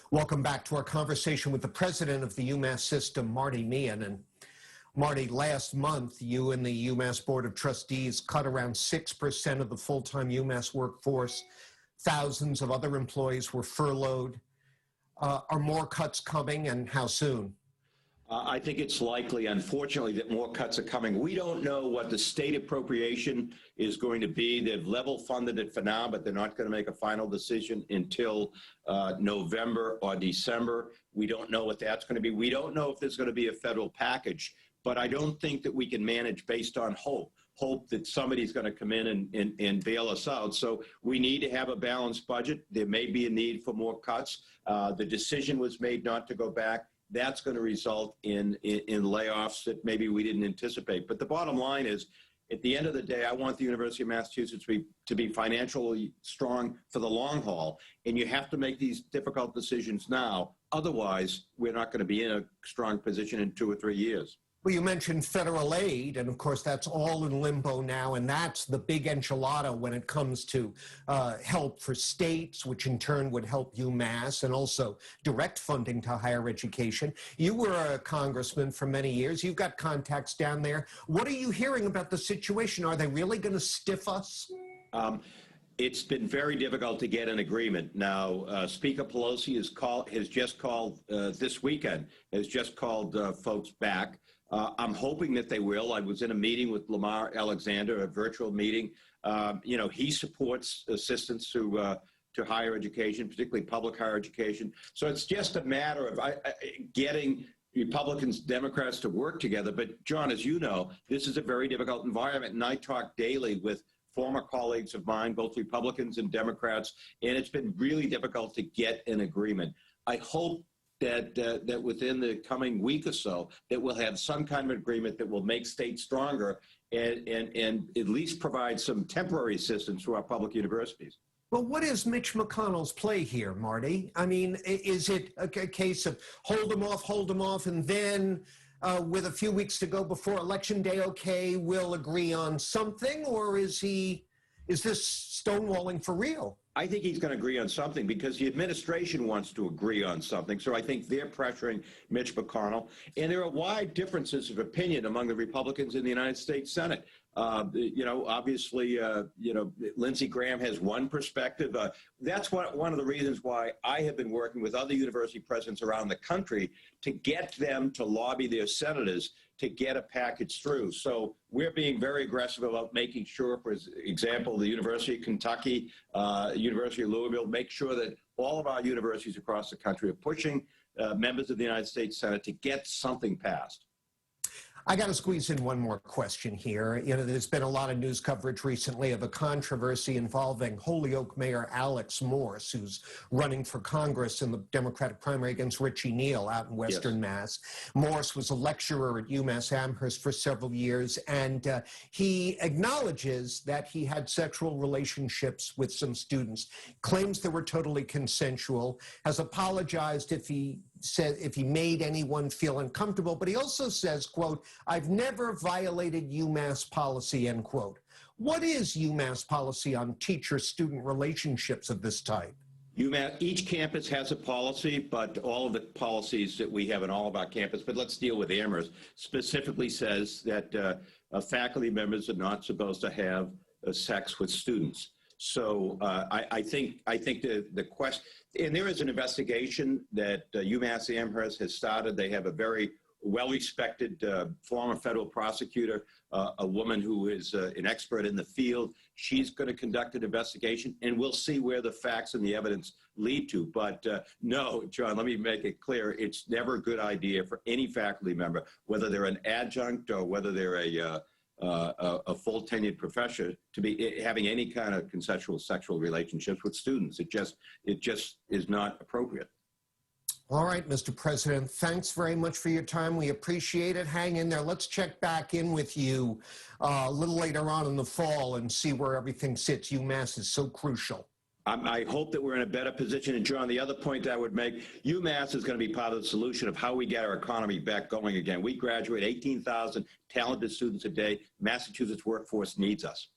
Welcome back to our conversation with the president of the UMass system, Marty Meehan. And Marty, last month, you and the UMass Board of Trustees cut around 6% of the full-time UMass workforce. Thousands of other employees were furloughed. Are more cuts coming, and how soon? I think it's likely, unfortunately, that more cuts are coming. We don't know what the state appropriation is going to be. They've level funded it for now, but they're not going to make a final decision until November or December. We don't know what that's going to be. We don't know if there's going to be a federal package, but I don't think that we can manage based on hope that somebody's going to come in and bail us out. So we need to have a balanced budget. There may be a need for more cuts. The decision was made not to go back. That's going to result in layoffs that maybe we didn't anticipate. But the bottom line is, at the end of the day, I want the University of Massachusetts to be financially strong for the long haul. And you have to make these difficult decisions now. Otherwise, we're not going to be in a strong position in 2 or 3 years. Well, you mentioned federal aid, and of course that's all in limbo now, and that's the big enchilada when it comes to help for states, which in turn would help UMass, and also direct funding to higher education. You were a congressman for many years. You've got contacts down there. What are you hearing about the situation? Are they really going to stiff us? It's been very difficult to get an agreement. Now, Speaker Pelosi has just called this weekend, has just called folks back. I'm hoping that they will. I was in a meeting with Lamar Alexander, a virtual meeting. He supports assistance to higher education, particularly public higher education. So it's just a matter of getting Republicans, Democrats to work together. But, John, as you know, this is a very difficult environment, and I talk daily with former colleagues of mine, both Republicans and Democrats, and it's been really difficult to get an agreement. I hope that within the coming week or so, that we'll have some kind of agreement that will make states stronger and at least provide some temporary assistance to our public universities. Well, what is Mitch McConnell's play here, Marty? I mean, is it a case of hold them off, and then with a few weeks to go before Election Day, okay, we'll agree on something, or is this stonewalling for real? I think he's going to agree on something because the administration wants to agree on something. So I think they're pressuring Mitch McConnell. And there are wide differences of opinion among the Republicans in the United States Senate. Obviously, Lindsey Graham has one perspective. That's one of the reasons why I have been working with other university presidents around the country to get them to lobby their senators to get a package through. So we're being very aggressive about making sure, for example, the University of Kentucky, University of Louisville, make sure that all of our universities across the country are pushing members of the United States Senate to get something passed. I got to squeeze in one more question here. There's been a lot of news coverage recently of a controversy involving Holyoke Mayor Alex Morse, who's running for Congress in the Democratic primary against Richie Neal out in Western Mass. Morse was a lecturer at UMass Amherst for several years, and he acknowledges that he had sexual relationships with some students, claims they were totally consensual, has apologized if he made anyone feel uncomfortable, but he also says, quote, "I've never violated UMass policy," end quote. What is UMass policy on teacher-student relationships of this type? Each campus has a policy, but all of the policies that we have in all of our campus, but let's deal with Amherst, specifically says that faculty members are not supposed to have sex with students. So I think the question, and there is an investigation that UMass Amherst has started. They have a very well-respected former federal prosecutor, a woman who is an expert in the field. She's going to conduct an investigation, and we'll see where the facts and the evidence lead to. But no, John, let me make it clear. It's never a good idea for any faculty member, whether they're an adjunct or whether they're a full tenured professor, to be having any kind of consensual sexual relationships with students. It just is not appropriate. All right, Mr. President, thanks very much for your time. We appreciate it. Hang in there. Let's check back in with you a little later on in the fall and see where everything sits. UMass is so crucial. I hope that we're in a better position. And, John, the other point I would make, UMass is going to be part of the solution of how we get our economy back going again. We graduate 18,000 talented students a day. Massachusetts workforce needs us.